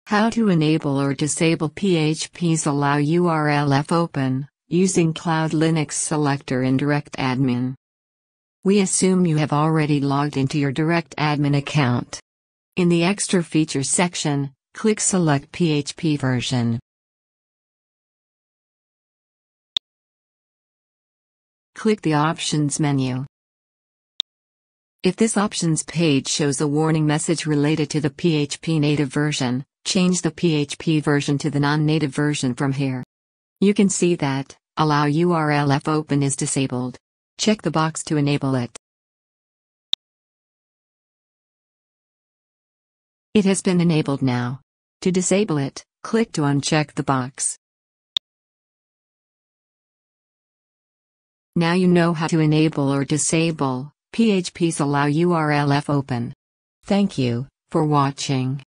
How to enable or disable PHP's Allow URL Open, using Cloud Linux Selector in Direct Admin. We assume you have already logged into your Direct Admin account. In the Extra Features section, click Select PHP version. Click the Options menu. If this options page shows a warning message related to the PHP native version, change the PHP version to the non-native version from here. You can see that Allow URL Open is disabled. Check the box to enable it. It has been enabled now. To disable it, click to uncheck the box. Now you know how to enable or disable PHP's Allow URL Open. Thank you for watching.